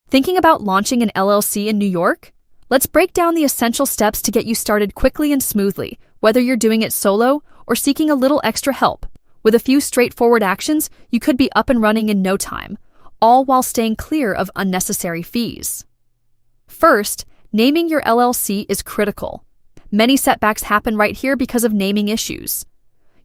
Thinking about launching an LLC in New York? Let's break down the essential steps to get you started quickly and smoothly, whether you're doing it solo or seeking a little extra help. With a few straightforward actions, you could be up and running in no time, all while staying clear of unnecessary fees. First, naming your LLC is critical. Many setbacks happen right here because of naming issues.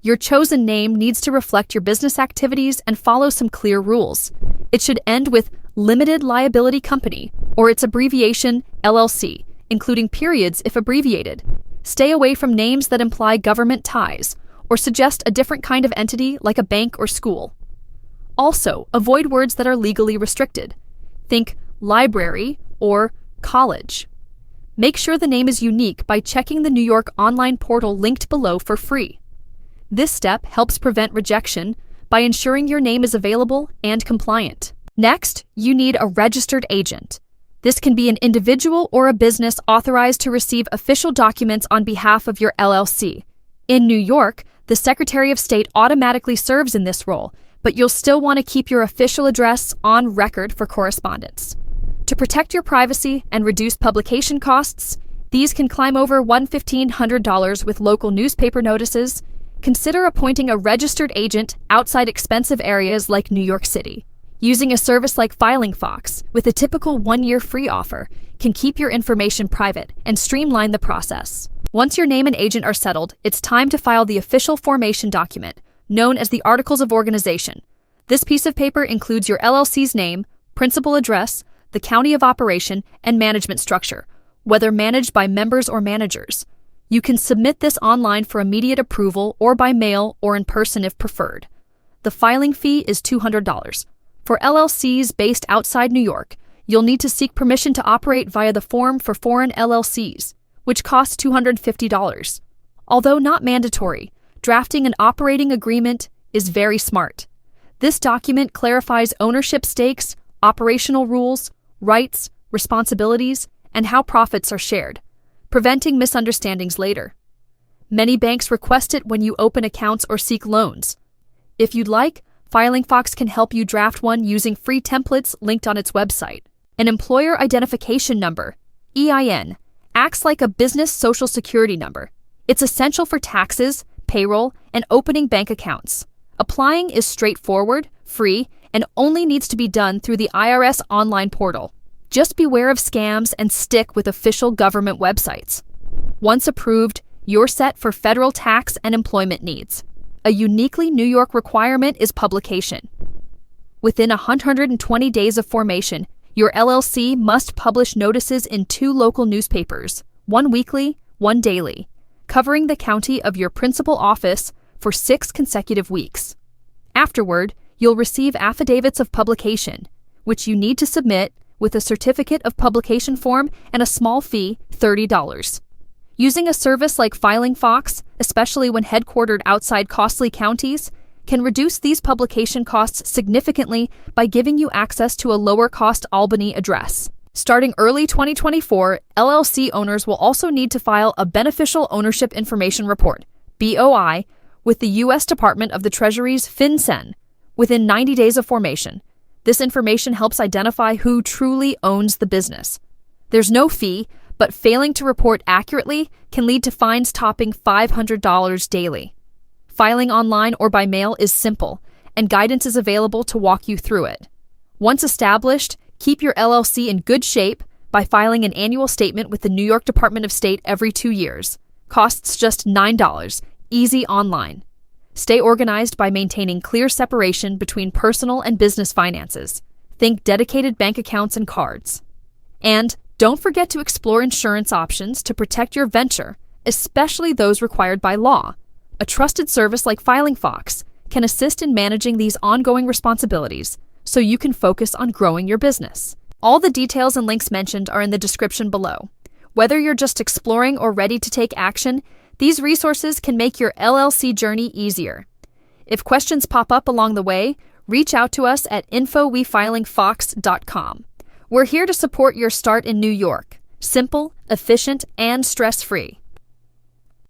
Your chosen name needs to reflect your business activities and follow some clear rules. It should end with Limited Liability Company, or its abbreviation LLC, including periods if abbreviated. Stay away from names that imply government ties, or suggest a different kind of entity like a bank or school. Also, avoid words that are legally restricted. Think library or college. Make sure the name is unique by checking the New York online portal linked below for free. This step helps prevent rejection by ensuring your name is available and compliant. Next, you need a registered agent. This can be an individual or a business authorized to receive official documents on behalf of your LLC. In New York, the Secretary of State automatically serves in this role, but you'll still want to keep your official address on record for correspondence. To protect your privacy and reduce publication costs, these can climb over $1,500 with local newspaper notices. Consider appointing a registered agent outside expensive areas like New York City. Using a service like filings, with a typical 1-year free offer, can keep your information private and streamline the process. Once your name and agent are settled, it's time to file the official formation document, known as the Articles of Organization. This piece of paper includes your LLC's name, principal address, the county of operation, and management structure, whether managed by members or managers. You can submit this online for immediate approval or by mail or in person if preferred. The filing fee is $200. For LLCs based outside New York, you'll need to seek permission to operate via the form for foreign LLCs, which costs $250. Although not mandatory, drafting an operating agreement is very smart. This document clarifies ownership stakes, operational rules, rights, responsibilities, and how profits are shared, preventing misunderstandings later. Many banks request it when you open accounts or seek loans. If you'd like, FilingFox can help you draft one using free templates linked on its website. An employer identification number, EIN, acts like a business social security number. It's essential for taxes, payroll, and opening bank accounts. Applying is straightforward, free, and only needs to be done through the IRS online portal. Just beware of scams and stick with official government websites. Once approved, you're set for federal tax and employment needs. A uniquely New York requirement is publication. Within 120 days of formation, your LLC must publish notices in 2 local newspapers, one weekly, one daily, covering the county of your principal office for 6 consecutive weeks. Afterward, you'll receive affidavits of publication, which you need to submit with a certificate of publication form and a small fee, $30. Using a service like FilingFox, especially when headquartered outside costly counties, can reduce these publication costs significantly by giving you access to a lower-cost Albany address. Starting early 2024, LLC owners will also need to file a Beneficial Ownership Information Report, BOI, with the U.S. Department of the Treasury's FinCEN within 90 days of formation. This information helps identify who truly owns the business. There's no fee, but failing to report accurately can lead to fines topping $500 daily. Filing online or by mail is simple, and guidance is available to walk you through it. Once established, keep your LLC in good shape by filing an annual statement with the New York Department of State every 2 years. Costs just $9, easy online. Stay organized by maintaining clear separation between personal and business finances. Think dedicated bank accounts and cards. And don't forget to explore insurance options to protect your venture, especially those required by law. A trusted service like FilingFox can assist in managing these ongoing responsibilities so you can focus on growing your business. All the details and links mentioned are in the description below. Whether you're just exploring or ready to take action, these resources can make your LLC journey easier. If questions pop up along the way, reach out to us at info@wefilingfox.com. We're here to support your start in New York. Simple, efficient, and stress-free.